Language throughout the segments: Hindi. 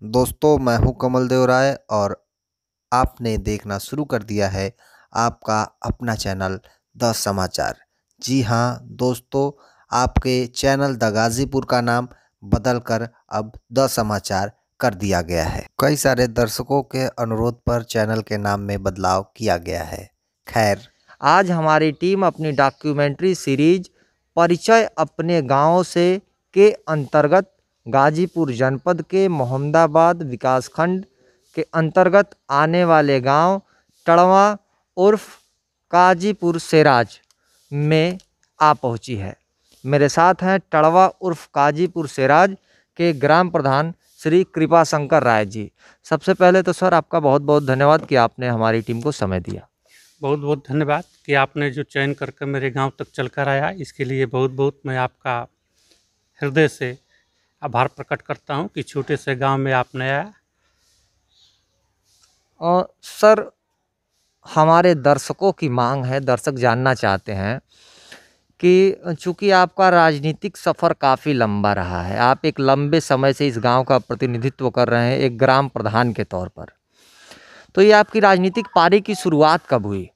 दोस्तों, मैं हूं कमल देव राय और आपने देखना शुरू कर दिया है आपका अपना चैनल द समाचार। जी हां दोस्तों, आपके चैनल द गाजीपुर का नाम बदलकर अब द समाचार कर दिया गया है। कई सारे दर्शकों के अनुरोध पर चैनल के नाम में बदलाव किया गया है। खैर, आज हमारी टीम अपनी डॉक्यूमेंट्री सीरीज परिचय अपने गांव से के अंतर्गत गाजीपुर जनपद के मोहम्मदाबाद विकासखंड के अंतर्गत आने वाले गांव टड़वा उर्फ काजीपुर सेराज में आ पहुंची है। मेरे साथ हैं टड़वा उर्फ काजीपुर सेराज के ग्राम प्रधान श्री कृपा शंकर राय जी। सबसे पहले तो सर आपका बहुत बहुत धन्यवाद कि आपने हमारी टीम को समय दिया। बहुत बहुत धन्यवाद कि आपने जो चयन करके मेरे गांव तक चलकर आया, इसके लिए बहुत बहुत मैं आपका हृदय से आभार प्रकट करता हूं कि छोटे से गांव में आपने आया। सर, हमारे दर्शकों की मांग है, दर्शक जानना चाहते हैं कि चूंकि आपका राजनीतिक सफ़र काफ़ी लंबा रहा है, आप एक लंबे समय से इस गांव का प्रतिनिधित्व कर रहे हैं एक ग्राम प्रधान के तौर पर, तो ये आपकी राजनीतिक पारी की शुरुआत कब हुई?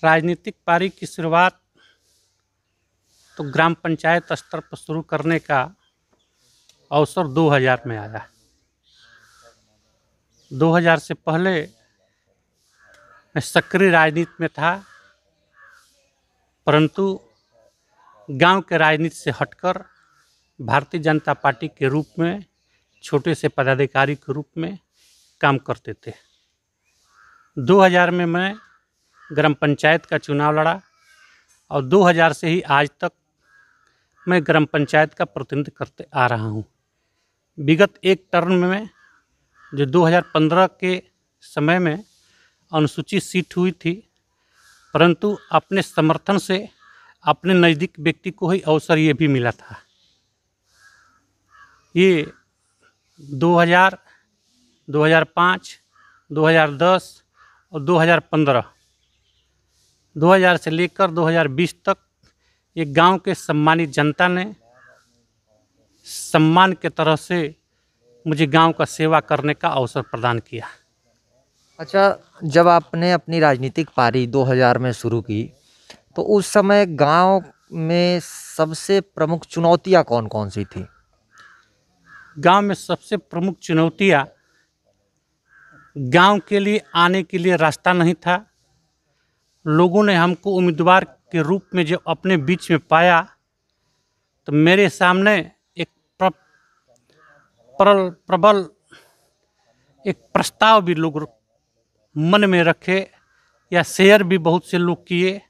राजनीतिक पारी की शुरुआत तो ग्राम पंचायत स्तर पर शुरू करने का अवसर 2000 में आया। 2000 से पहले मैं सक्रिय राजनीति में था, परंतु गांव के राजनीति से हटकर भारतीय जनता पार्टी के रूप में छोटे से पदाधिकारी के रूप में काम करते थे। 2000 में मैं ग्राम पंचायत का चुनाव लड़ा और 2000 से ही आज तक मैं ग्राम पंचायत का प्रतिनिधित्व करते आ रहा हूँ। विगत एक टर्म में जो 2015 के समय में अनुसूचित सीट हुई थी, परंतु अपने समर्थन से अपने नज़दीक व्यक्ति को ही अवसर ये भी मिला था। ये 2000, 2005, 2010 और 2015, 2000 से लेकर 2020 तक ये गांव के सम्मानित जनता ने सम्मान के तरह से मुझे गांव का सेवा करने का अवसर प्रदान किया। अच्छा, जब आपने अपनी राजनीतिक पारी 2000 में शुरू की तो उस समय गांव में सबसे प्रमुख चुनौतियां कौन कौन सी थी? गांव में सबसे प्रमुख चुनौतियां, गांव के लिए आने के लिए रास्ता नहीं था। लोगों ने हमको उम्मीदवार के रूप में जब अपने बीच में पाया तो मेरे सामने एक प्रबल एक प्रस्ताव भी लोग मन में रखे या शेयर भी बहुत से लोग किए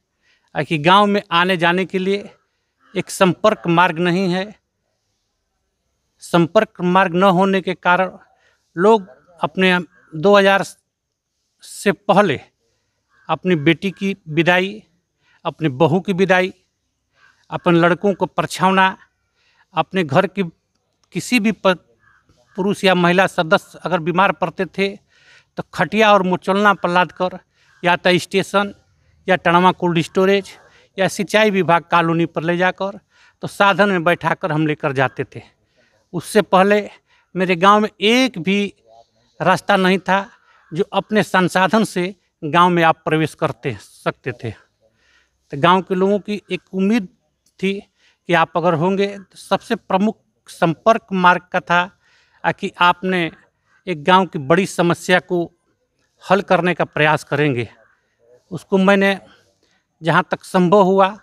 कि गांव में आने जाने के लिए एक संपर्क मार्ग नहीं है। संपर्क मार्ग न होने के कारण लोग अपने 2000 से पहले अपनी बेटी की विदाई, अपने बहू की विदाई, अपन लड़कों को परछावना, अपने घर की किसी भी पुरुष या महिला सदस्य अगर बीमार पड़ते थे तो खटिया और मुचलना पर लाद कर या तो स्टेशन या टड़वा कोल्ड स्टोरेज या सिंचाई विभाग कॉलोनी पर ले जाकर तो साधन में बैठाकर हम लेकर जाते थे। उससे पहले मेरे गांव में एक भी रास्ता नहीं था जो अपने संसाधन से गांव में आप प्रवेश करते सकते थे। तो गांव के लोगों की एक उम्मीद थी कि आप अगर होंगे तो सबसे प्रमुख संपर्क मार्ग का था कि आपने एक गांव की बड़ी समस्या को हल करने का प्रयास करेंगे। उसको मैंने जहां तक संभव हुआ,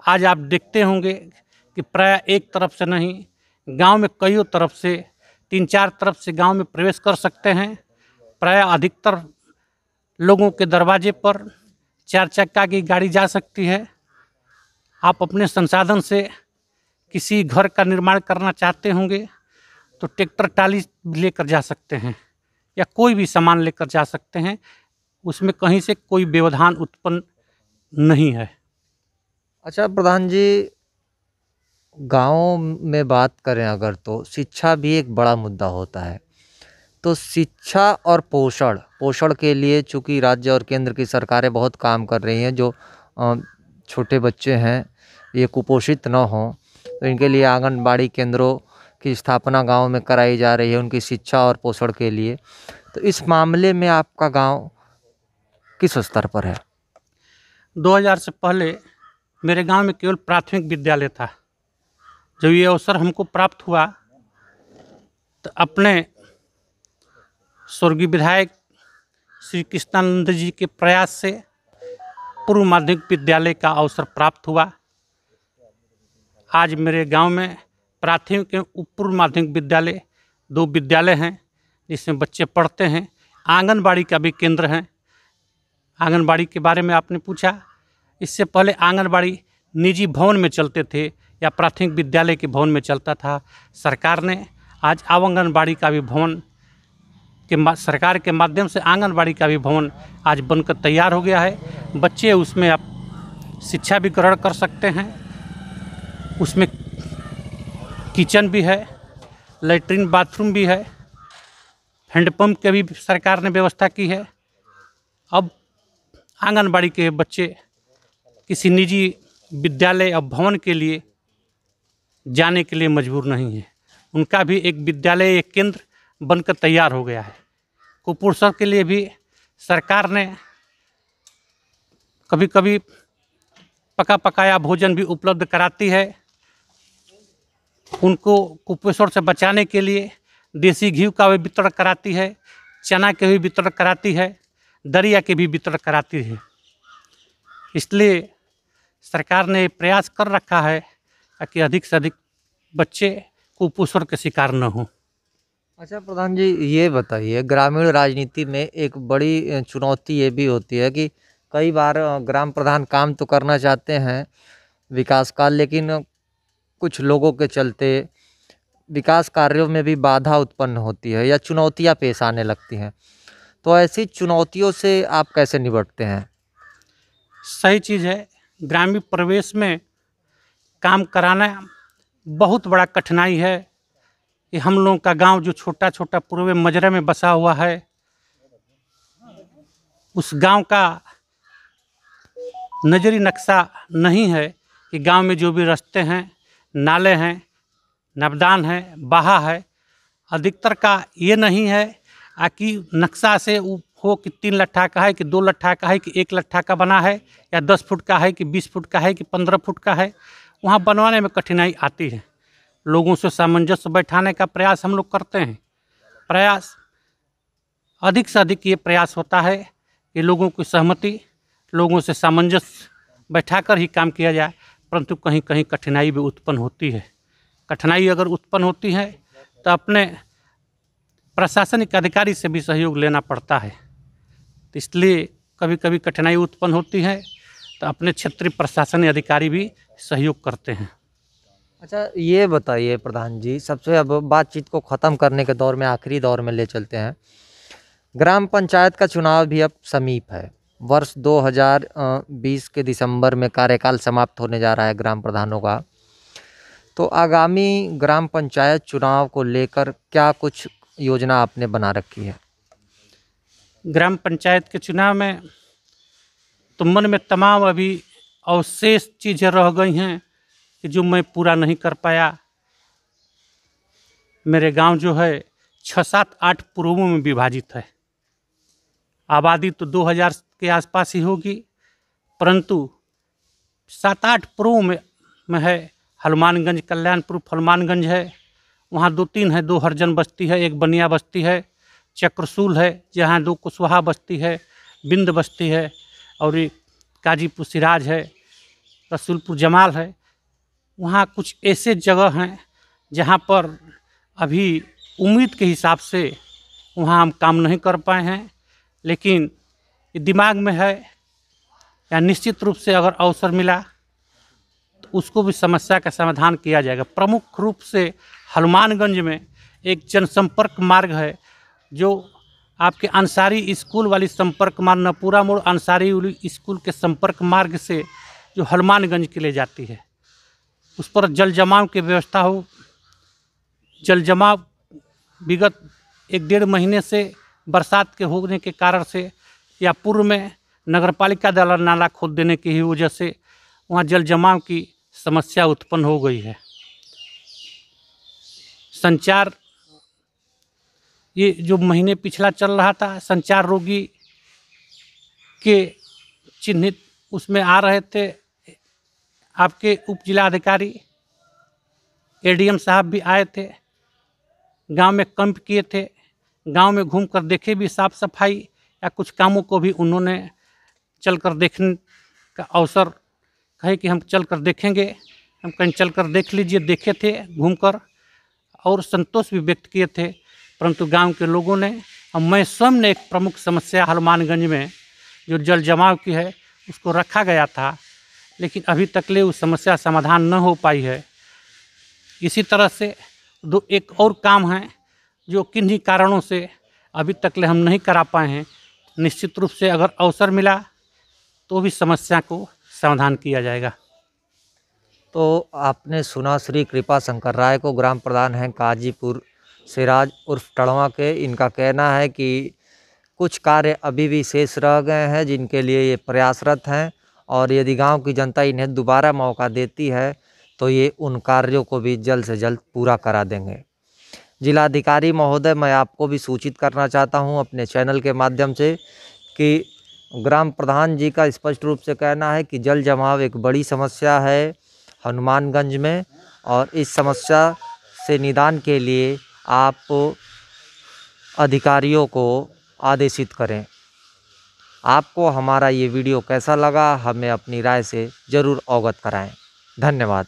आज आप देखते होंगे कि प्राय एक तरफ से नहीं, गांव में कईयों तरफ से 3-4 तरफ से गांव में प्रवेश कर सकते हैं। प्राय अधिकतर लोगों के दरवाजे पर 4 चक्का की गाड़ी जा सकती है। आप अपने संसाधन से किसी घर का निर्माण करना चाहते होंगे तो ट्रैक्टर टाली लेकर जा सकते हैं या कोई भी सामान लेकर जा सकते हैं। उसमें कहीं से कोई व्यवधान उत्पन्न नहीं है। अच्छा प्रधान जी, गाँव में बात करें अगर तो शिक्षा भी एक बड़ा मुद्दा होता है। तो शिक्षा और पोषण के लिए चूँकि राज्य और केंद्र की सरकारें बहुत काम कर रही हैं, जो छोटे बच्चे हैं ये कुपोषित न हों तो इनके लिए आंगनबाड़ी केंद्रों की स्थापना गांव में कराई जा रही है उनकी शिक्षा और पोषण के लिए। तो इस मामले में आपका गांव किस स्तर पर है? 2000 से पहले मेरे गांव में केवल प्राथमिक विद्यालय था। जब ये अवसर हमको प्राप्त हुआ तो अपने स्वर्गीय विधायक श्री कृष्णानंद जी के प्रयास से पूर्व माध्यमिक विद्यालय का अवसर प्राप्त हुआ। आज मेरे गांव में प्राथमिक एवं पूर्व माध्यमिक विद्यालय 2 विद्यालय हैं जिसमें बच्चे पढ़ते हैं। आंगनबाड़ी का भी केंद्र है। आंगनबाड़ी के बारे में आपने पूछा। इससे पहले आंगनबाड़ी निजी भवन में चलते थे या प्राथमिक विद्यालय के भवन में चलता था। सरकार ने आज आंगनबाड़ी का भी भवन के सरकार के माध्यम से आंगनबाड़ी का भी भवन आज बनकर तैयार हो गया है। बच्चे उसमें अब शिक्षा भी ग्रहण कर सकते हैं। उसमें किचन भी है, लैट्रिन बाथरूम भी है, हैंडपम्प की भी सरकार ने व्यवस्था की है। अब आंगनबाड़ी के बच्चे किसी निजी विद्यालय और भवन के लिए जाने के लिए मजबूर नहीं है। उनका भी एक विद्यालय, एक केंद्र बनकर तैयार हो गया है। कुपोषण के लिए भी सरकार ने कभी कभी पका पकाया भोजन भी उपलब्ध कराती है। उनको कुपोषण से बचाने के लिए देसी घी का भी वितरण कराती है, चना के भी वितरण कराती है, दरिया के भी वितरण कराती है। इसलिए सरकार ने प्रयास कर रखा है कि अधिक से अधिक बच्चे कुपोषण के शिकार न हों। अच्छा प्रधान जी, ये बताइए, ग्रामीण राजनीति में एक बड़ी चुनौती ये भी होती है कि कई बार ग्राम प्रधान काम तो करना चाहते हैं विकास का, लेकिन कुछ लोगों के चलते विकास कार्यों में भी बाधा उत्पन्न होती है या चुनौतियां पेश आने लगती हैं। तो ऐसी चुनौतियों से आप कैसे निपटते हैं? सही चीज़ है। ग्रामीण परिवेश में काम कराना बहुत बड़ा कठिनाई है। कि हम लोगों का गांव जो छोटा छोटा पूर्व मजरे में बसा हुआ है, उस गांव का नजरी नक्शा नहीं है कि गांव में जो भी रास्ते हैं, नाले हैं, नवदान है, बाहा है, अधिकतर का ये नहीं है कि नक्शा से हो कि 3 लट्ठा का है कि 2 लट्ठा का है कि 1 लट्ठा का बना है या 10 फुट का है कि 20 फुट का है कि 15 फुट का है। वहाँ बनवाने में कठिनाई आती है। लोगों से सामंजस्य बैठाने का प्रयास हम लोग करते हैं। प्रयास अधिक से अधिक ये प्रयास होता है कि लोगों की सहमति, लोगों से सामंजस्य बैठाकर ही काम किया जाए, परंतु कहीं कहीं कठिनाई भी उत्पन्न होती है। कठिनाई अगर उत्पन्न होती है तो अपने प्रशासनिक अधिकारी से भी सहयोग लेना पड़ता है। तो इसलिए कभी कभी कठिनाई उत्पन्न होती है तो अपने क्षेत्रीय प्रशासनिक अधिकारी भी सहयोग करते हैं। अच्छा ये बताइए प्रधान जी, सबसे अब बातचीत को ख़त्म करने के दौर में, आखिरी दौर में ले चलते हैं। ग्राम पंचायत का चुनाव भी अब समीप है। वर्ष 2020 के दिसंबर में कार्यकाल समाप्त होने जा रहा है ग्राम प्रधानों का। तो आगामी ग्राम पंचायत चुनाव को लेकर क्या कुछ योजना आपने बना रखी है? ग्राम पंचायत के चुनाव में तो मन में तमाम अभी अवशेष चीज़ें रह गई हैं कि जो मैं पूरा नहीं कर पाया। मेरे गांव जो है 6, 7, 8 पुरवों में विभाजित है। आबादी तो 2000 के आसपास ही होगी, परंतु 7-8 पुरवों में है। हनुमानगंज, कल्याणपुर हनुमानगंज है, वहाँ 2-3 है। 2 हरजन बस्ती है, 1 बनिया बस्ती है, चक्रसूल है जहाँ 2 कुशवाहा बस्ती है, बिंद बस्ती है, और एक काजीपुर सिराज है, रसूलपुर जमाल है। वहाँ कुछ ऐसे जगह हैं जहाँ पर अभी उम्मीद के हिसाब से वहाँ हम काम नहीं कर पाए हैं, लेकिन ये दिमाग में है या निश्चित रूप से अगर अवसर मिला तो उसको भी समस्या का समाधान किया जाएगा। प्रमुख रूप से हनुमानगंज में एक जनसंपर्क मार्ग है जो आपके अंसारी स्कूल वाली संपर्क मार्ग, नपूरा मोड़ अंसारी स्कूल के संपर्क मार्ग से जो हनुमानगंज के लिए जाती है, उस पर जल जमाव की व्यवस्था हो। जल जमाव विगत 1-1.5 महीने से बरसात के होने के कारण से या पूर्व में नगरपालिका द्वारा नाला खोद देने की ही वजह से वहाँ जल जमाव की समस्या उत्पन्न हो गई है। संचार, ये जो महीने पिछला चल रहा था, संचार रोगी के चिन्हित उसमें आ रहे थे। आपके उप जिला अधिकारी एडीएम साहब भी आए थे, गांव में कैंप किए थे, गांव में घूमकर देखे भी साफ सफाई या कुछ कामों को भी उन्होंने चलकर देखने का अवसर कहे कि हम चलकर देखेंगे। हम कहीं चलकर देख लीजिए, देखे थे घूमकर और संतोष भी व्यक्त किए थे। परंतु गांव के लोगों ने और मैं स्वयं ने एक प्रमुख समस्या हनुमानगंज में जो जल जमाव की है उसको रखा गया था, लेकिन अभी तक ले उस समस्या समाधान न हो पाई है। इसी तरह से एक और काम है जो किन्हीं कारणों से अभी तक ले हम नहीं करा पाए हैं। निश्चित रूप से अगर अवसर मिला तो भी समस्या को समाधान किया जाएगा। तो आपने सुना श्री कृपा शंकर राय को, ग्राम प्रधान हैं काजीपुर सिराज उर्फ टड़वा के। इनका कहना है कि कुछ कार्य अभी भी शेष रह गए हैं जिनके लिए ये प्रयासरत हैं, और यदि गांव की जनता इन्हें दोबारा मौका देती है तो ये उन कार्यों को भी जल्द से जल्द पूरा करा देंगे। जिलाधिकारी महोदय, मैं आपको भी सूचित करना चाहता हूं अपने चैनल के माध्यम से कि ग्राम प्रधान जी का स्पष्ट रूप से कहना है कि जल जमाव एक बड़ी समस्या है हनुमानगंज में, और इस समस्या से निदान के लिए आप अधिकारियों को आदेशित करें। आपको हमारा ये वीडियो कैसा लगा, हमें अपनी राय से ज़रूर अवगत कराएं। धन्यवाद।